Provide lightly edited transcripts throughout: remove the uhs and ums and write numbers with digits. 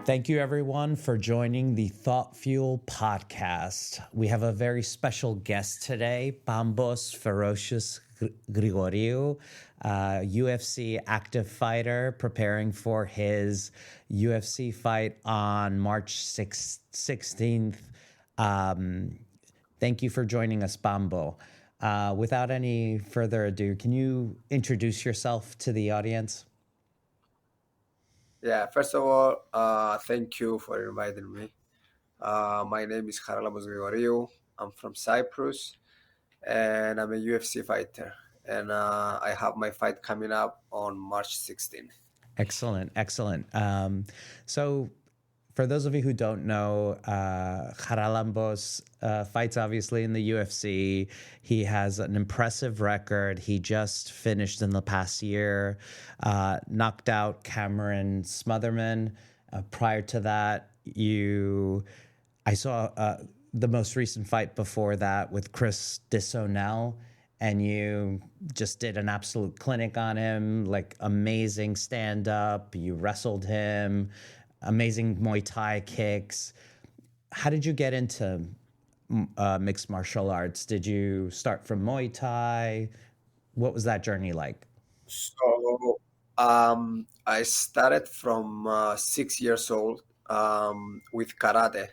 Thank you, everyone, for joining the Thoughtfuel Podcast. We have a very special guest today, Ferocious Grigoriou, UFC active fighter, preparing for his UFC fight on March 16th. Thank you for joining us, Bambo. Without any further ado, can you introduce yourself to the audience? Yeah, first of all, thank you for inviting me. My name is Charalampos Grigoriou. I'm from Cyprus, and I'm a UFC fighter. And I have my fight coming up on March 16th. Excellent, excellent. So, for those of you who don't know, Charalampos fights obviously in the UFC. He has an impressive record. He just finished in the past year, knocked out Cameron Smotherman. Prior to that, I saw the most recent fight before that with Chris Dissonell, and you just did an absolute clinic on him, like amazing stand up. You wrestled him, amazing Muay Thai kicks. How did you get into mixed martial arts? Did you start from Muay Thai? What was that journey like? So I started from 6 years old with karate.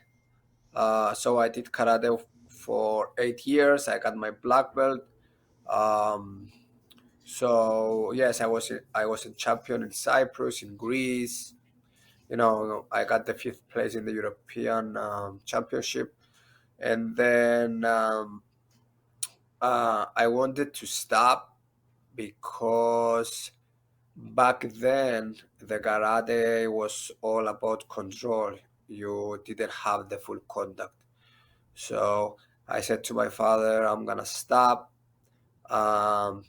So I did karate for 8 years. I got my black belt. Um, so yes, I was a champion in Cyprus, in Greece. I got the fifth place in the European Championship, and then I wanted to stop because back then the karate was all about control. You didn't have the full contact. So I said to my father, I'm gonna stop. Um,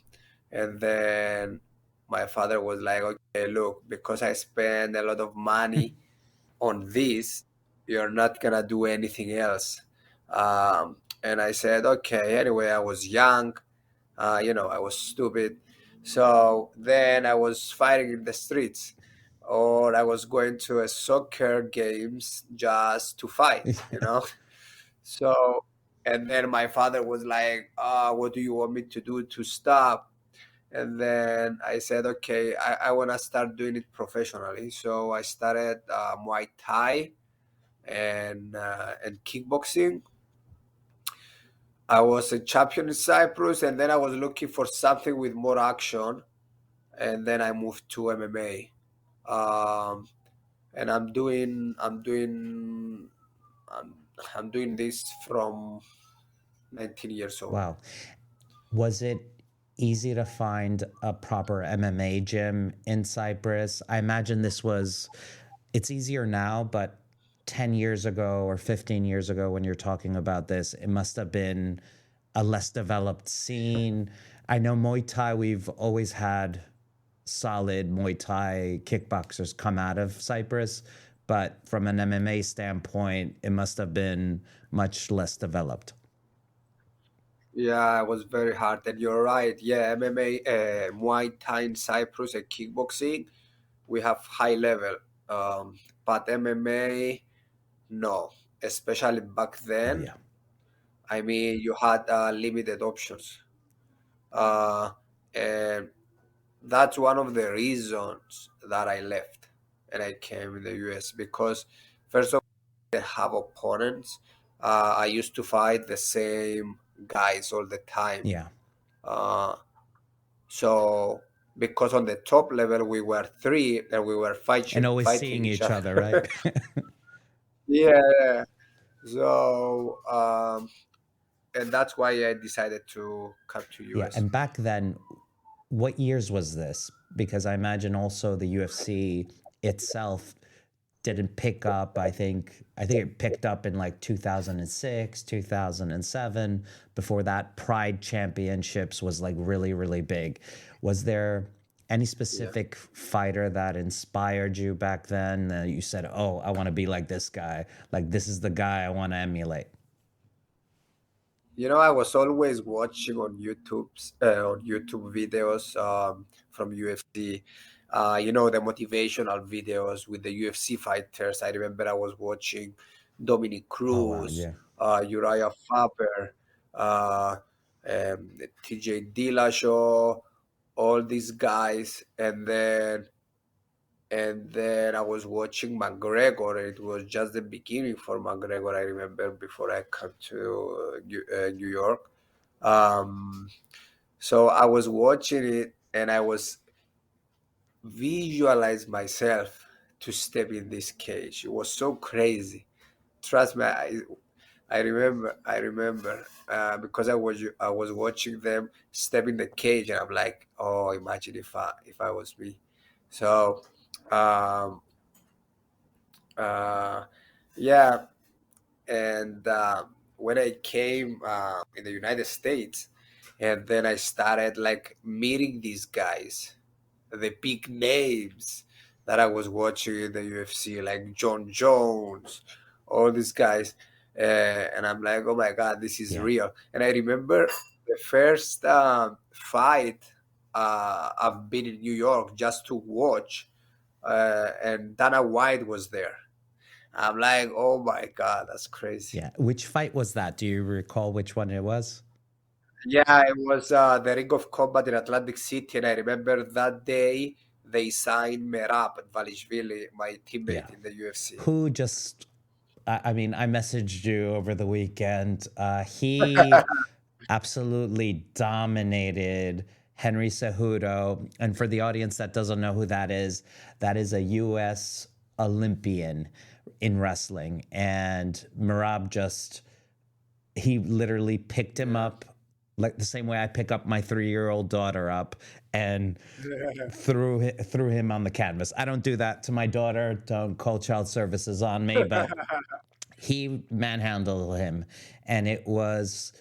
and then my father was like, okay, look, because I spend a lot of money on this, you're not gonna do anything else. And I said, okay. Anyway, I was young, I was stupid. So then I was fighting in the streets, or I was going to a soccer games just to fight. So, and then my father was like, what do you want me to do to stop? And then I said, okay, I want to start doing it professionally. So I started Muay Thai and kickboxing. I was a champion in Cyprus, and then I was looking for something with more action, and then I moved to MMA. Um, and I'm, I'm doing this from 19 years old. Wow. Was it easy to find a proper MMA gym in Cyprus? I imagine it's easier now, but 10 years ago or 15 years ago, when you're talking about this, it must have been a less developed scene. I know Muay Thai, we've always had solid Muay Thai kickboxers come out of Cyprus, but from an MMA standpoint, it must have been much less developed. Yeah, it was very hard, and you're right. Yeah, MMA, Muay Thai in Cyprus, and kickboxing, we have high level. But MMA, no, especially back Oh, then. yeah. I mean, you had limited options, uh, and that's one of the reasons that I left and I came in the US because first of all, they have opponents. I used to fight the same guys all the time. Yeah. Uh, so because on the top level we were three and we were And fighting always fighting seeing each each other. other, right? Yeah. So and that's why I decided to come to Yeah. US. And back then, what years was this? Because I imagine also the UFC itself didn't pick up. I think it picked up in like 2006, 2007. Before that, Pride Championships was like really, really big. Was there any Yeah. specific fighter that inspired you back then that you said, "Oh, I want to be like this guy. Like this is the guy I want to emulate"? I was always watching on YouTube videos from UFC. the motivational videos with the UFC fighters. I remember I was watching Dominic Oh wow, Cruz, yeah, Uriah Faber, uh, TJ Dillashaw, all these guys, and then I was watching McGregor. It was just the beginning for McGregor. I remember before I come to New York. Um, so I was watching it, and I was visualize myself to step in this cage. It was so crazy. Trust me, I remember because I was watching them step in the cage, and I'm like, oh, imagine if I was me. So, um, uh, yeah, and when I came in the United States, and then I started like meeting these guys, the big names that I was watching in the UFC, like John Jones, all these guys. And I'm like, oh my God, this is yeah. real. And I remember the first fight I've been in New York just to watch, and Dana White was there. I'm like, oh my God, that's crazy. Yeah. Which fight was that? Do you recall which one it was? Yeah, it was the Ring of Combat in Atlantic City, and I remember that day they signed Merab Valishvili, my Yeah. teammate in the UFC. Who just, I mean, I messaged you over the weekend. He absolutely dominated Henry Cejudo. And for the audience that doesn't know who that is a U.S. Olympian in wrestling. And Merab just, he literally picked him up like the same way I pick up my 3-year-old daughter up and threw him on the canvas. I don't do that to my daughter. Don't call child services on me, but he manhandled him, and it was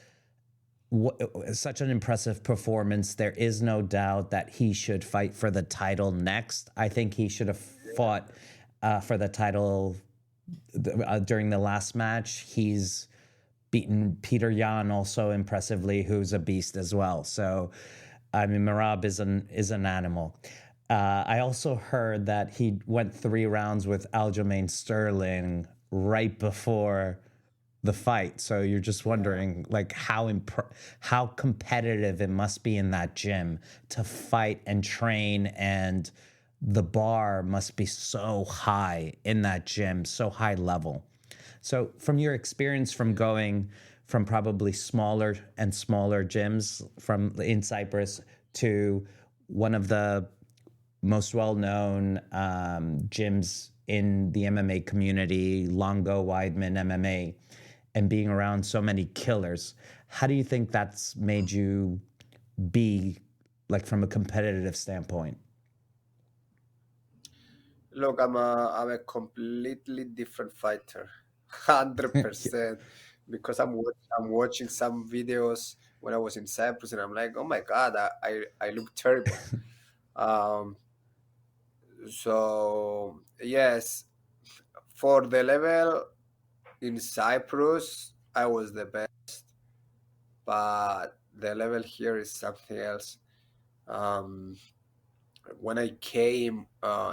such an impressive performance. There is no doubt that he should fight for the title next. I think he should have fought for the title during the last match. He's beaten Peter Yan also impressively, who's a beast as well. So, I mean, Merab is an animal. I also heard that he went 3 rounds with Aljamain Sterling right before the fight. So you're just wondering like how competitive it must be in that gym to fight and train, and the bar must be so high in that gym, so high level. So from your experience from going from probably smaller and smaller gyms from in Cyprus to one of the most well-known gyms in the MMA community, Longo Weidman MMA, and being around so many killers, how do you think that's made you be like from a competitive standpoint? Look, I'm a completely different fighter, 100%, because I'm watching some videos when I was in Cyprus, and I'm like, oh my God, I look terrible. Um, so yes, for the level in Cyprus, I was the best, but the level here is something else. Um, when I came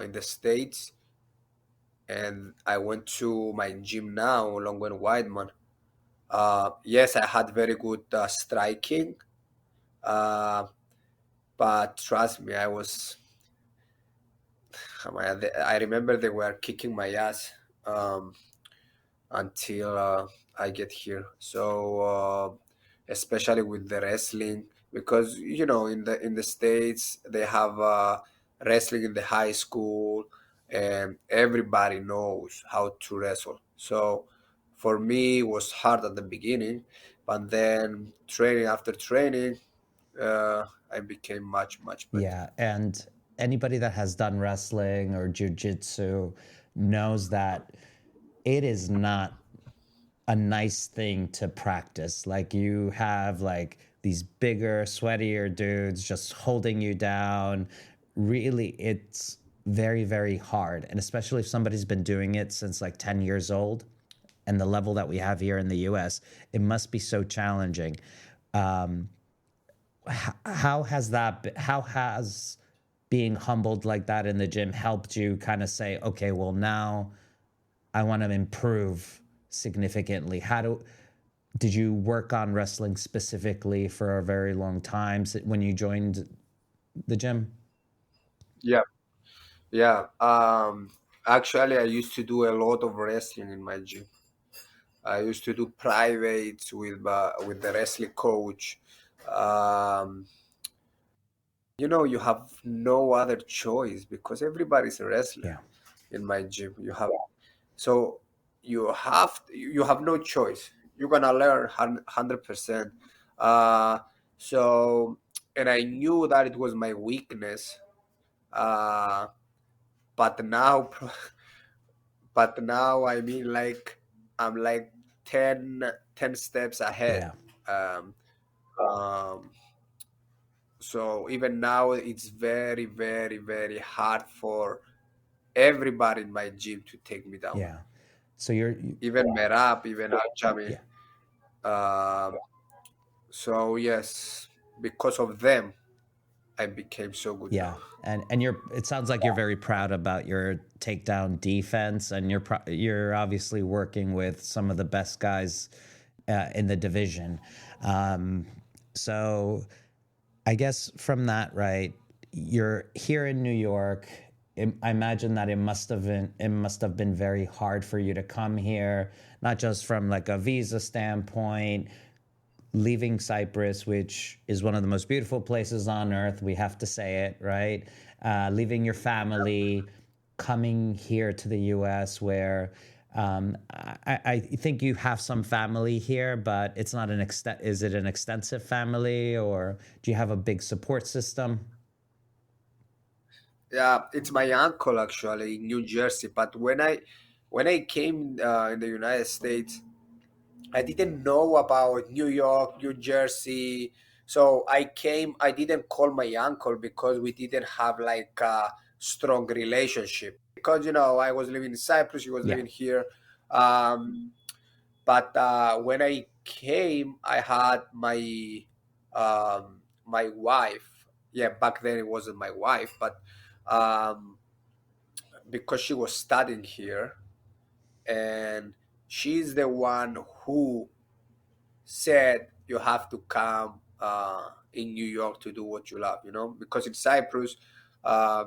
in the States and I went to my gym now, Longo and Weidman, yes, I had very good striking, uh, but trust me, I remember they were kicking my ass um, until I get here. So especially with the wrestling, because in the States they have wrestling in the high school, and everybody knows how to wrestle. So for me, it was hard at the beginning, but then training after training, I became much much better. Yeah, and anybody that has done wrestling or jujitsu knows that it is not a nice thing to practice. Like you have like these bigger, sweatier dudes just holding you down. Really, it's very, very hard. And especially if somebody's been doing it since like 10 years old and the level that we have here in the US, it must be so challenging. Um, how has that been, how has being humbled like that in the gym helped you kind of say, okay, well, now I want to improve significantly? Did you work on wrestling specifically for a very long time when you joined the gym? Yeah, yeah. Actually, I used to do a lot of wrestling in my gym. I used to do privates with the wrestling coach. Um, you have no other choice because everybody's a wrestler Yeah. in my gym. So you have no choice. You're gonna learn 100%. Uh, so and I knew that it was my weakness. Uh, but now, I mean, like I'm like 10 steps ahead. Yeah. Um, um, so even now, it's very, very, very hard for everybody in my gym to take me down. Yeah. So you're, Even Merab, even Arjami. yeah. Um, so yes, because of them, I became so good Yeah. now. And it sounds like you're very proud about your takedown defense, and you're obviously working with some of the best guys in the division. Um, so I guess from that, right, you're here in New York. I imagine that it must have been very hard for you to come here, not just from like a visa standpoint, leaving Cyprus, which is one of the most beautiful places on earth. We have to say it, right? Leaving your family, coming here to the U.S., where I think you have some family here, but it's not an extent. Is it an extensive family, or do you have a big support system? Yeah, it's my uncle actually in New Jersey. But when I came in the United States, I didn't know about New York, New Jersey. So I came. I didn't call my uncle because we didn't have like a strong relationship. Because I was living in Cyprus, he was Yeah, living here. But when I came, I had my wife. Yeah, back then it wasn't my wife, but um, because she was studying here, and she's the one who said you have to come in New York to do what you love. Because in Cyprus, uh,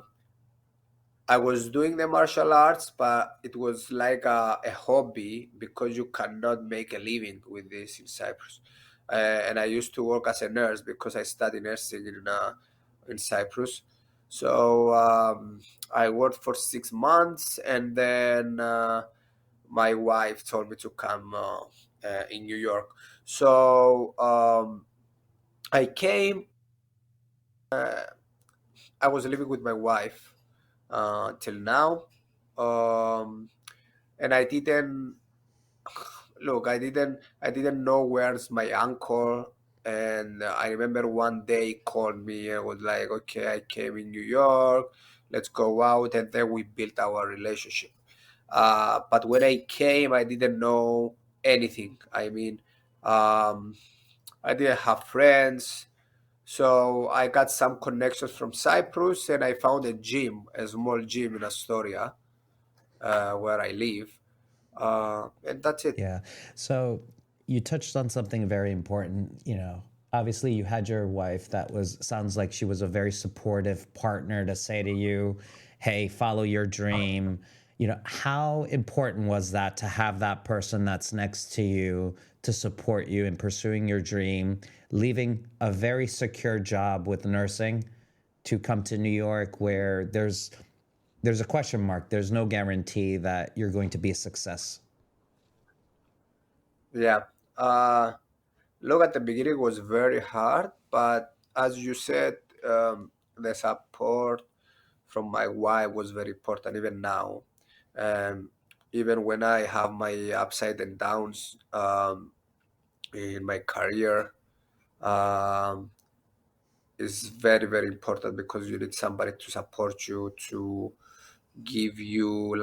I was doing the martial arts, but it was like a hobby because you cannot make a living with this in Cyprus. And I used to work as a nurse because I studied nursing in Cyprus. So I worked for 6 months, and then my wife told me to come in New York. So I came. I was living with my wife till now. Um, and I didn't look. I didn't know where's my uncle. And I remember one day he called me and was like, "Okay, I came in New York. Let's go out." And then we built our relationship. But when I came, I didn't know anything. I mean, um, I didn't have friends. So I got some connections from Cyprus, and I found a small gym in Astoria, where I live, and that's it. yeah. So you touched on something very important. Obviously you had your wife that sounds like she was a very supportive partner to say to you, hey, follow your dream. How important was that to have that person that's next to you to support you in pursuing your dream, leaving a very secure job with nursing to come to New York, where there's a question mark. There's no guarantee that you're going to be a success. Yeah. Uh, Look, at the beginning was very hard, but as you said, the support from my wife was very important. Even now, um, even when I have my upside and downs in my career, um, is very, very important because you need somebody to support you, to give you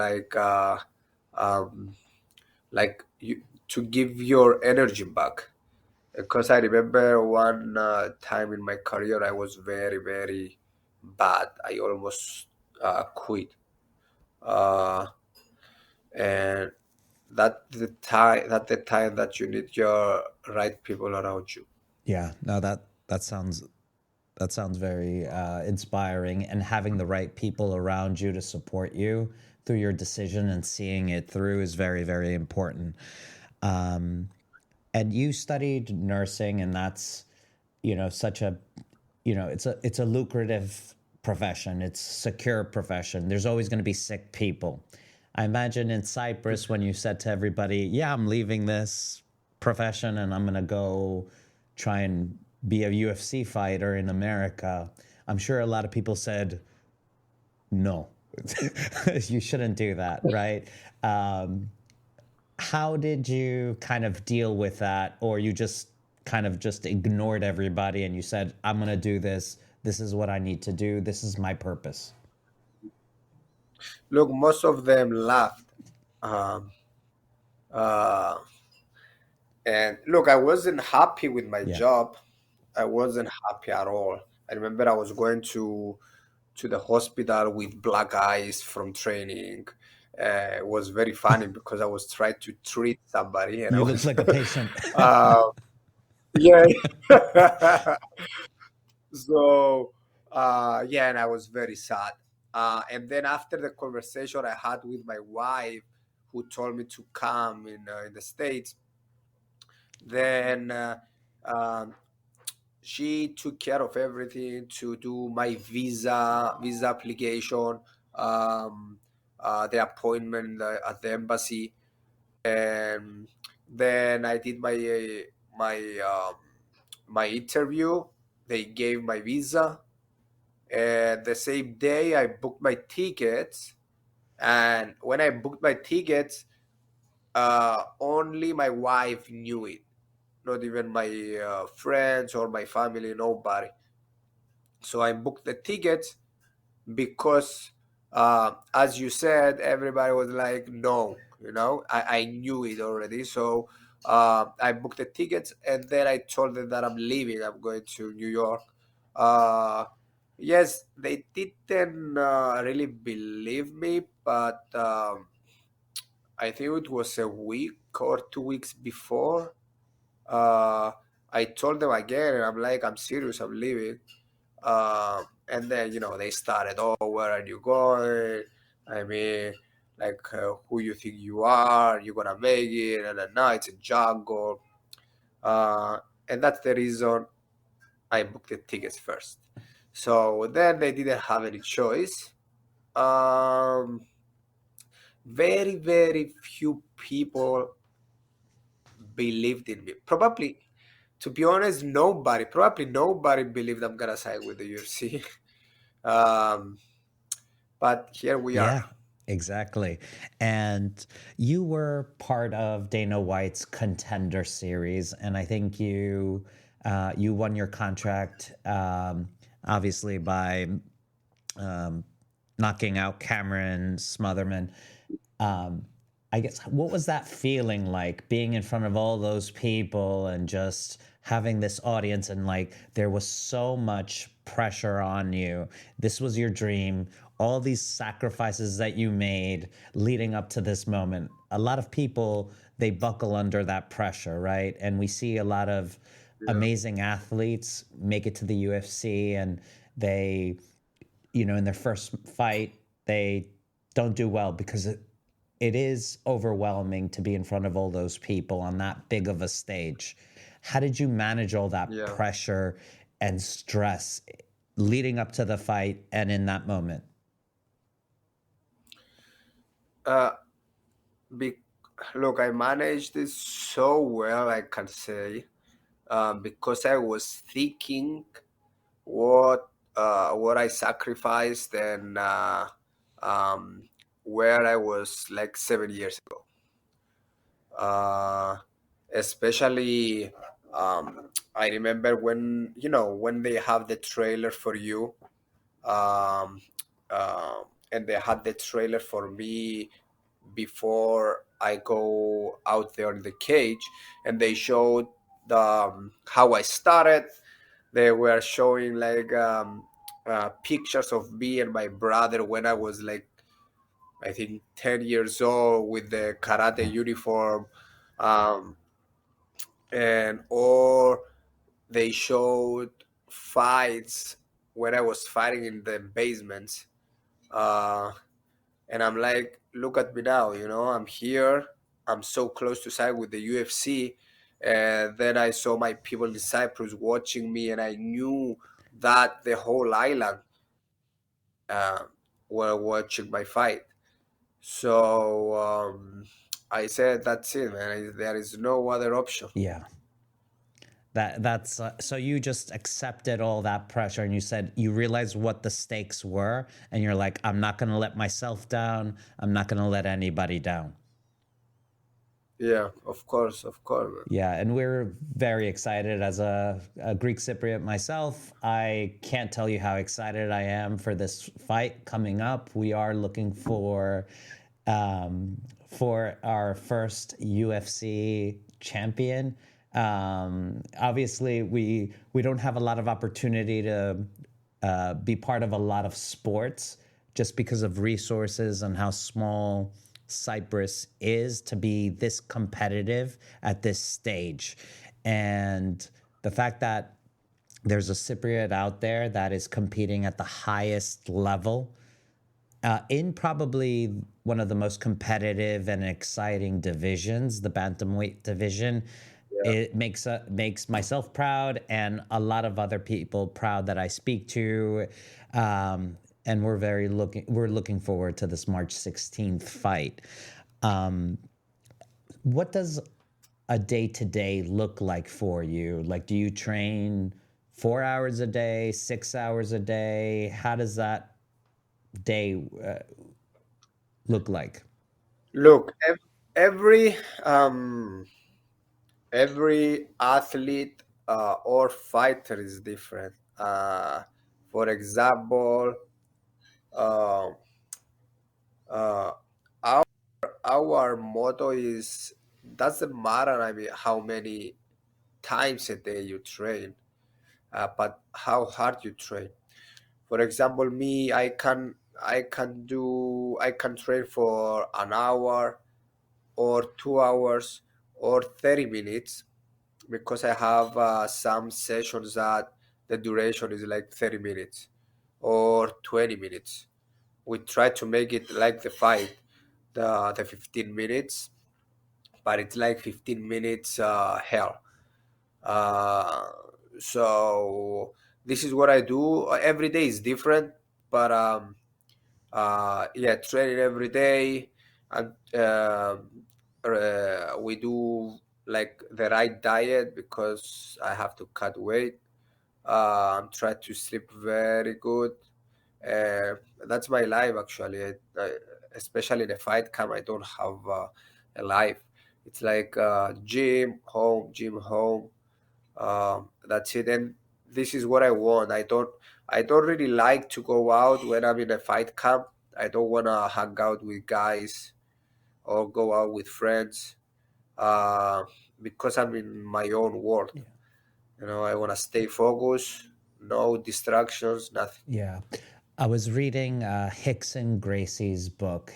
um, to give your energy back. Because I remember one time in my career, I was very, very, bad. I almost quit. Uh, and that the time that you need your right people around you. Yeah, no, that sounds very inspiring, and having the right people around you to support you through your decision and seeing it through is very, very important. Um, and you studied nursing, and that's, such a, it's a lucrative profession. It's a secure profession. There's always going to be sick people. I imagine in Cyprus when you said to everybody, "Yeah, I'm leaving this profession and I'm going to go try and be a UFC fighter in America." I'm sure a lot of people said, "No, you shouldn't do that," right? Um, how did you kind of deal with that, or you just kind of just ignored everybody and you said, "I'm going to do this. This is what I need to do. This is my purpose." Look, most of them laughed. Um, uh, and look, I wasn't happy with my Yeah. job. I wasn't happy at all. I remember I was going to the hospital with black eyes from training. It was very funny because I was trying to treat somebody, and I You looked was, like a patient. uh, yeah. So, yeah, and I was very sad. And then after the conversation I had with my wife, who told me to come in the States, then um, she took care of everything to do my visa application, um, the appointment at the embassy, and then I did my my interview. They gave my visa, and the same day I booked my tickets. And when I booked my tickets, only my wife knew it, not even my friends or my family, nobody. So I booked the tickets because, as you said, everybody was like, no, I knew it already. So I booked the tickets, and then I told them that I'm leaving. I'm going to New York. Uh, yes, they didn't really believe me, but I think it was a week or 2 weeks before. Uh, I told them again, and I'm like, I'm serious, I'm leaving. And then they started, oh, where are you going? I mean, like, who you think you are? You're gonna make it? And then now it's a jungle. uh, and that's the reason I booked the tickets first. So then they didn't have any choice. um, Very, very few people believed in me, probably. To be honest, probably nobody believed I'm gonna sign with the UFC. um, but here we are. Yeah, exactly. And you were part of Dana White's Contender series, and I think you won your contract, obviously by um, knocking out Cameron Smotherman. Um, I guess, what was that feeling like, being in front of all those people and just having this audience, and like there was so much pressure on you. This was your dream, all these sacrifices that you made leading up to this moment. A lot of people, they buckle under that pressure, right? And we see a lot of Yeah. amazing athletes make it to the UFC, and they, in their first fight, they don't do well because it is overwhelming to be in front of all those people on that big of a stage. How did you manage all that Yeah. pressure and stress leading up to the fight and in that moment? Uh, be, Look, I managed this so well, I can say, because I was thinking what I sacrificed, and um, where I was like 7 years ago. Uh, Especially, I remember when they have the trailer for you, um, uh, and they had the trailer for me before I go out there in the cage, and they showed how I started. They were showing like pictures of me and my brother when I was like, I think 10 years old with the karate uniform, um, and or they showed fights when I was fighting in the basements. Uh, and I'm like, look at me now, I'm here. I'm so close to side with the UFC. And then I saw my people in Cyprus watching me, and I knew that the whole island uh, were watching my fight. So I said, that's it, man. There is no other option. Yeah. That's so you just accepted all that pressure and you said you realized what the stakes were and you're like, I'm not going to let myself down. I'm not going to let anybody down. Yeah, of course, man. Yeah, and we're very excited as a Greek Cypriot myself. I can't tell you how excited I am for this fight coming up. We are looking for our first UFC champion. Obviously, we don't have a lot of opportunity to be part of a lot of sports just because of resources and how small Cyprus is to be this competitive at this stage. And the fact that there's a Cypriot out there that is competing at the highest level in probably one of the most competitive and exciting divisions, the bantamweight division. Yeah. It makes myself proud and a lot of other people proud that I speak to, and we're looking forward to this March 16th fight. What does a day to day look like for you? Like, do you train 4 hours a day, 6 hours a day? How does that day look like? Look, every um, every athlete or fighter is different. For example, uh, uh, our our motto is, doesn't matter. I mean, how many times a day you train, but how hard you train. For example, me, I can train for an hour or 2 hours or 30 minutes because I have some sessions that the duration is like 30 minutes or 20 minutes. We try to make it like the fight, the 15 minutes, but it's like 15 minutes hell. Uh, so this is what I do. Every day is different, but yeah, training every day, and we do like the right diet because I have to cut weight. I'm trying to sleep very good. Uh, that's my life actually. Especially in a fight camp, I don't have a life. It's like gym, home. That's it. And this is what I want. I don't really like to go out when I'm in a fight camp. I don't want to hang out with guys or go out with friends uh, because I'm in my own world. Yeah. I want to stay focused, no distractions, nothing. Yeah. I was reading Hickson Gracie's book,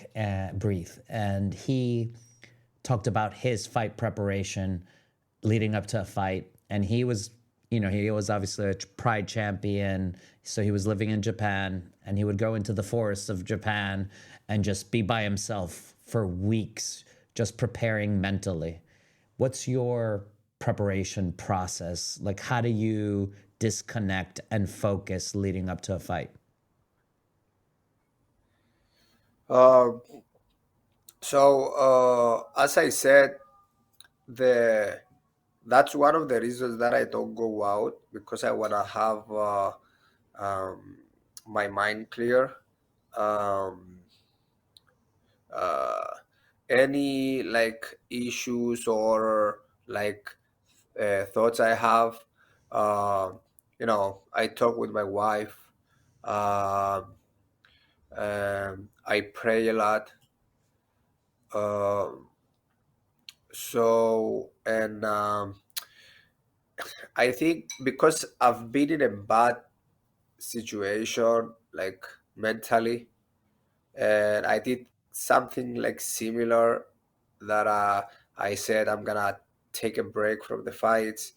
Breathe, and he talked about his fight preparation leading up to a fight. And he was, he was obviously a pride champion. So he was living in Japan and he would go into the forests of Japan and just be by himself for weeks, just preparing mentally. What's your preparation process? Like, how do you disconnect and focus leading up to a fight? Uh, as I said, the that's one of the reasons that I don't go out because I want to have um, my mind clear. Um, uh, any like issues or like thoughts I have, uh, I talk with my wife. Um, I pray a lot. Um and I think because I've been in a bad situation, like mentally, and I did something like similar that I said I'm gonna take a break from the fights.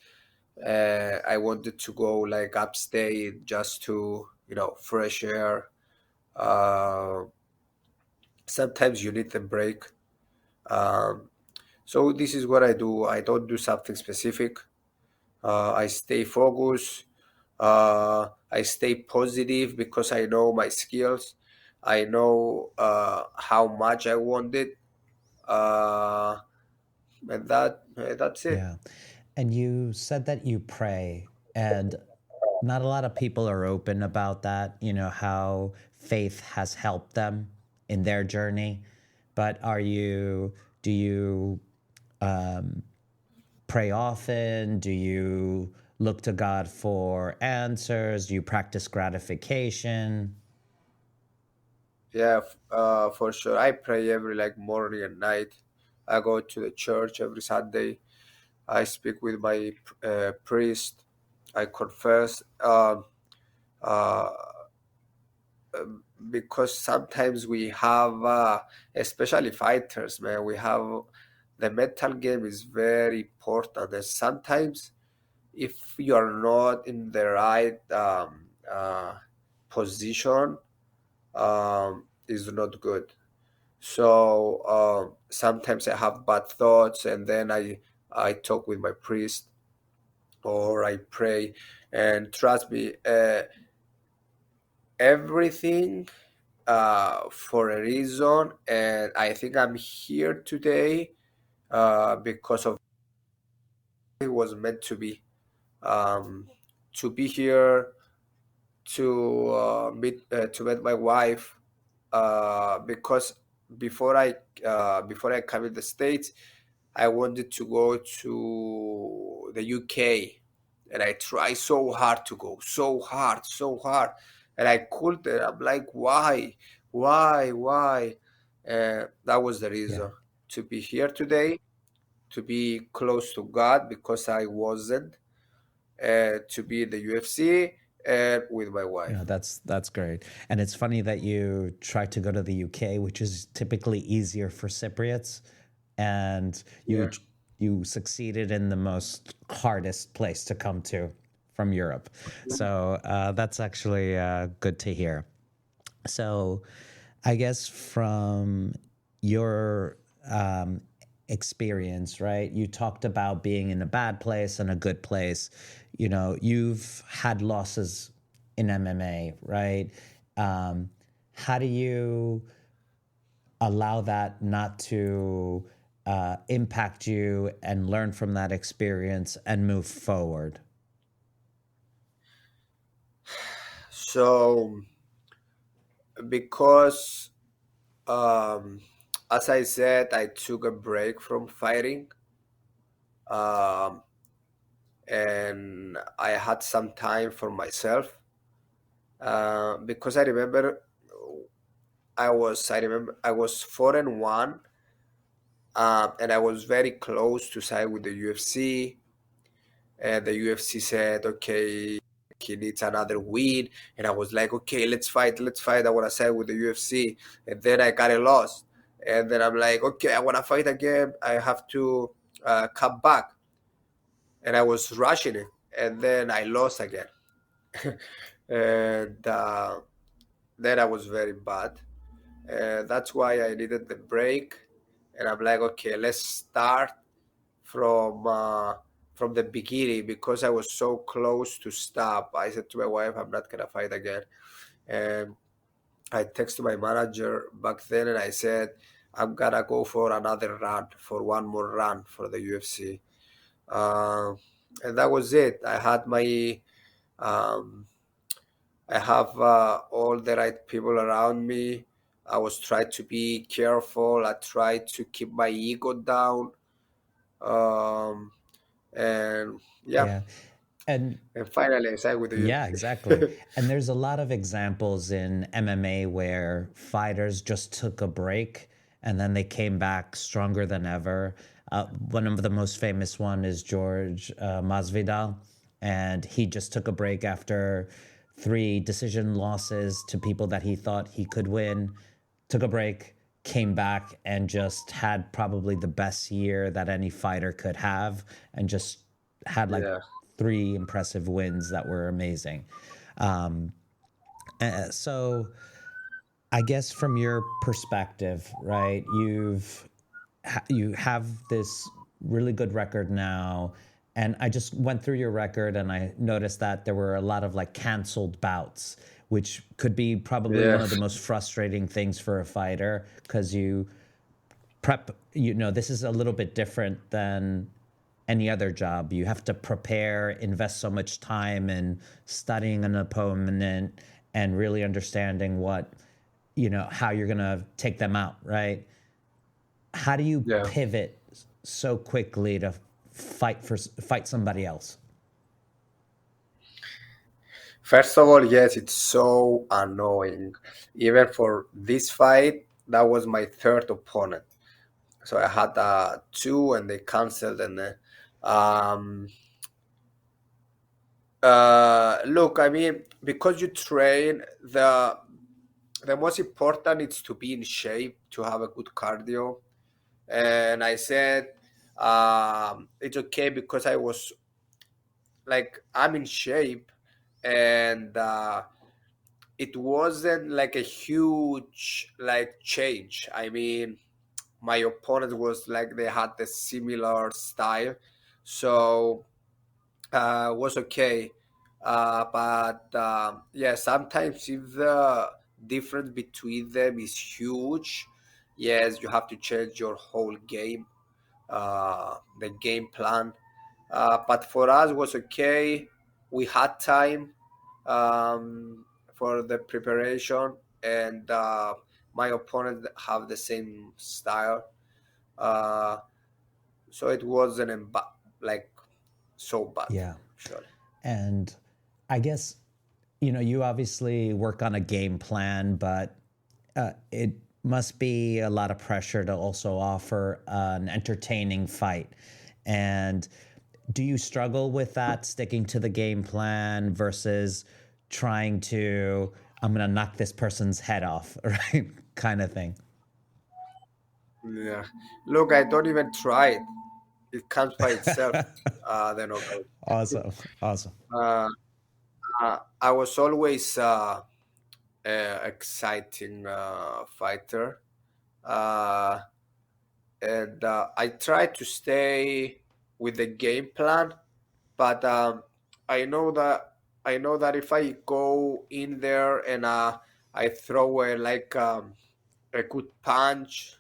I wanted to go like upstate just to, fresh air. Uh, Sometimes you need a break. Um, so this is what I do. I don't do something specific. I stay focused. I stay positive because I know my skills. I know how much I want it, and that's it. Yeah. And you said that you pray, and not a lot of people are open about that, how faith has helped them in their journey. But do you pray often? Do you look to God for answers? Do you practice gratification? Yeah, for sure. I pray every like morning and night. I go to the church every Sunday. I speak with my priest. I confess. Uh, because sometimes we have, especially fighters, man, we have the mental game is very important. And sometimes, if you are not in the right position, is not good. So sometimes I have bad thoughts, and then I talk with my priest or I pray. And trust me, everything for a reason, and I think I'm here today because of it was meant um, to be here to meet my wife because before before I come in the States, I wanted to go to the UK, and I try so hard to go, so hard, and I couldn't. I'm like, why? That was the Yeah. reason to be here today, to be close to God because I wasn't, to be in the UFC and with my Yeah, wife. that's great. And it's funny that you tried to go to the UK, which is typically easier for Cypriots, and Yeah. you succeeded in the most hardest place to come to from Europe. So that's actually good to hear. So, I guess from your experience, right? You talked about being in a bad place and a good place. You've had losses in MMA, right? Um, how do you allow that not to impact you and learn from that experience and move forward? So because um, as I said, I took a break from fighting, um, and I had some time for myself because I remember I was 4-1, and I was very close to side with the UFC, and the UFC said, okay, he needs another win, and I was like, okay, let's fight. I want to side with the UFC, and then I got a loss, and then I'm like, okay, I want to fight again. I have to come back, and I was rushing it, and then I lost again, and then I was very bad. That's why I needed the break, and I'm like, okay, let's start from uh, from the beginning because I was so close to stop. I said to my wife, I'm not gonna fight again, and I texted my manager back then, and I said, I'm gonna go for another run, for one more run for the UFC, uh, and that was it. Um, I have all the right people around me. I was trying to be careful. I tried to keep my ego down. Um, and yeah, Yeah. And and finally I signed with the yeah, exactly. UFC. And there's a lot of examples in MMA where fighters just took a break and then they came back stronger than ever. One of the most famous one is George Masvidal, and he just took a break after 3 decision losses to people that he thought he could win, took a break, came back, and just had probably the best year that any fighter could have, and just had like Yeah. 3 impressive wins that were amazing. So I guess from your perspective, right, you have this really good record now, and I just went through your record and I noticed that there were a lot of like canceled bouts, which could be probably one Yeah. of the most frustrating things for a fighter, because you prep, this is a little bit different than any other job. You have to prepare, invest so much time in studying an opponent and really understanding how you're going to take them out, right? How do you Yeah. pivot so quickly to fight somebody else? First of all, yes, it's so annoying. Even for this fight, that was my third opponent. So I had two, and they canceled. And um, look, I mean, because you train, the most important is to be in shape, to have a good cardio. And I said, it's okay because I was like, I'm in shape, and it wasn't like a huge like change. I mean, my opponent was like, they had the similar style, so was okay. But yeah, sometimes if the difference between them is huge, yes, you have to change your whole game, the game plan. But for us, was okay. We had time for the preparation, and my opponent have the same style. Uh, so it wasn't like so bad, Yeah. actually. And I guess, you obviously work on a game plan, but it must be a lot of pressure to also offer an entertaining fight. And do you struggle with that, sticking to the game plan versus trying to, I'm going to knock this person's head off, right? Kind of thing. Yeah. Look, I don't even try it. It comes by itself. The knockout. Awesome. Awesome. Uh, I was always exciting fighter, uh, and I try to stay with the game plan. But I know that if I go in there and I throw a good punch,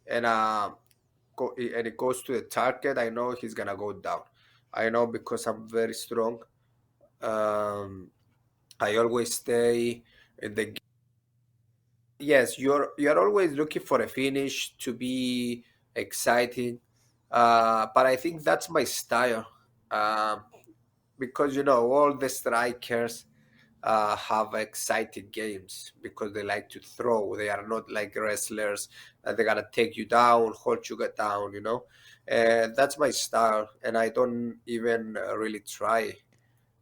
and and it goes to the target, I know he's gonna go down. I know because I'm very strong. Um, I always stay in the. Yes, you're always looking for a finish to be exciting, but I think that's my style. Um, because all the strikers have exciting games because they like to throw. They are not like wrestlers. They gotta take you down, hold you down. And that's my style, and I don't even really try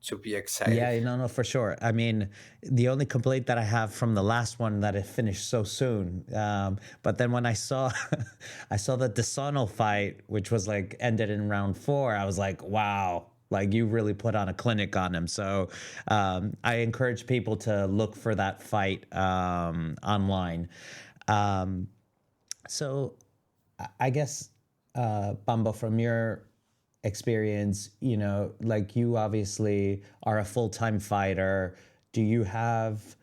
to be exciting. Yeah, no, for sure. I mean, the only complaint that I have from the last one that it finished so soon. But then when I saw, I saw the Desano fight, which was like ended in round 4, I was like, wow, like you really put on a clinic on him. So I encourage people to look for that fight online. Um, so I guess, Bamba, from your experience, like you obviously are a full-time fighter. Do you have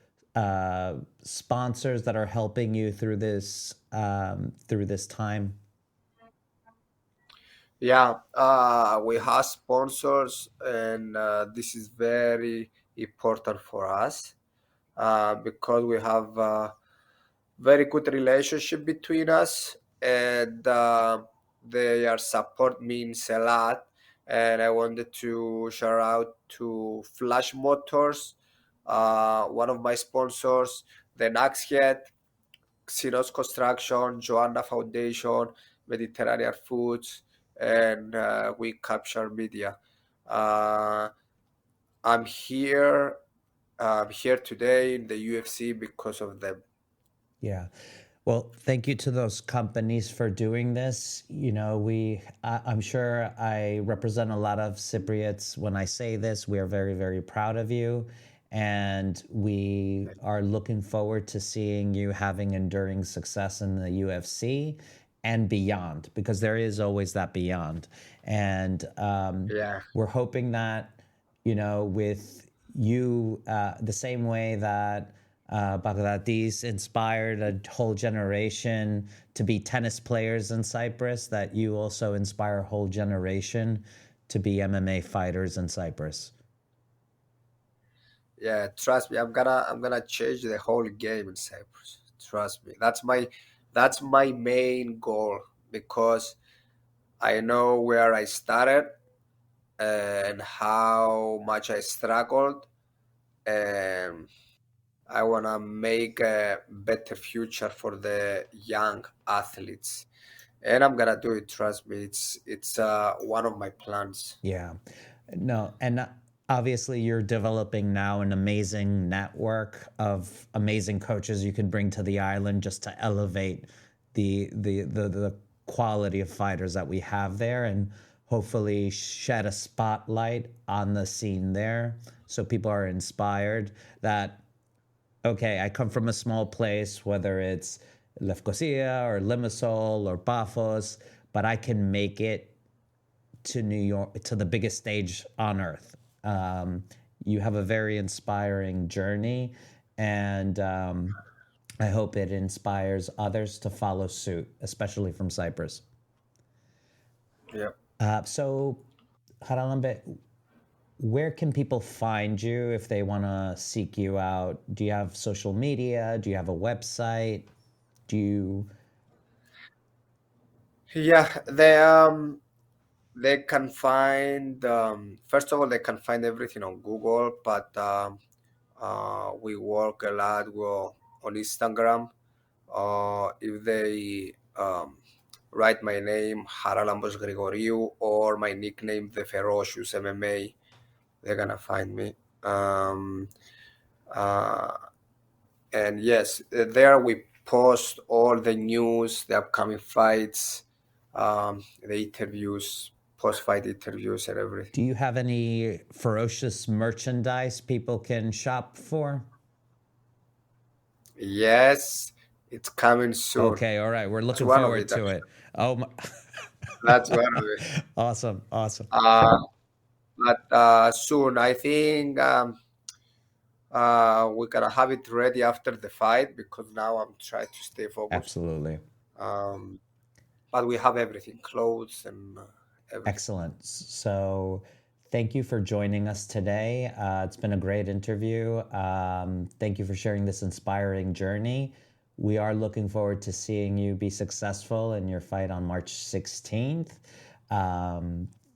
sponsors that are helping you through this time? Yeah, we have sponsors, and this is very important for us because we have very good relationship between us, and their support means a lot. And I wanted to shout out to Flash Motors, one of my sponsors, the Nax Head, Xenos Construction, Joanna Foundation, Mediterranean Foods, and We Capture Media. Uh, I'm here here today in the UFC because of them. Yeah. Well, thank you to those companies for doing this. You know, I'm sure I represent a lot of Cypriots when I say this. We are very, very proud of you. And we are looking forward to seeing you having enduring success in the UFC and beyond, because there is always that beyond. And Yeah, we're hoping that, you know, with you, the same way that Baghdadis inspired a whole generation to be tennis players in Cyprus, that you also inspire a whole generation to be MMA fighters in Cyprus. yeah. Trust me, I'm gonna change the whole game in Cyprus. Trust me. That's my main goal because I know where I started and how much I struggled, and I wanna make a better future for the young athletes, and I'm gonna do it. Trust me, it's one of my plans. Yeah. No, and obviously you're developing now an amazing network of amazing coaches you can bring to the island just to elevate the quality of fighters that we have there, and hopefully shed a spotlight on the scene there so people are inspired that, okay, I come from a small place, whether it's Lefkosia or Limassol or Paphos, but I can make it to New York, to the biggest stage on earth. You have a very inspiring journey, and I hope it inspires others to follow suit, especially from Cyprus. Yeah. So, Haralambe, where can people find you if they want to seek you out? Do you have social media? Do you have a website? Do you? Yeah, they can find first of all they can find everything on Google, but we work a lot on Instagram. If they write my name Charalampos Grigoriou or my nickname the Ferocious MMA, they're gonna find me. Uh, and yes, there we post all the news, the upcoming fights, the interviews, post-fight interviews, and everything. Do you have any Ferocious merchandise people can shop for? Yes, it's coming soon. Okay, all right. We're That's looking one of forward it. to it. Oh, my. That's one of it. Awesome, awesome. But soon, I think we're gonna have it ready after the fight because now I'm trying to stay focused. Absolutely. But we have everything, clothes and everything. Excellent. So, thank you for joining us today. It's been a great interview. Thank you for sharing this inspiring journey. We are looking forward to seeing you be successful in your fight on March 16th.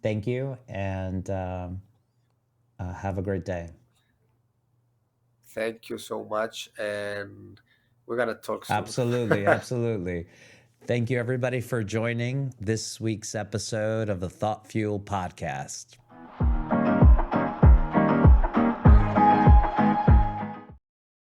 Thank you, and have a great day. Thank you so much, and we're gonna talk soon. Absolutely, absolutely. Thank you, everybody, for joining this week's episode of the Thoughtfuel Podcast.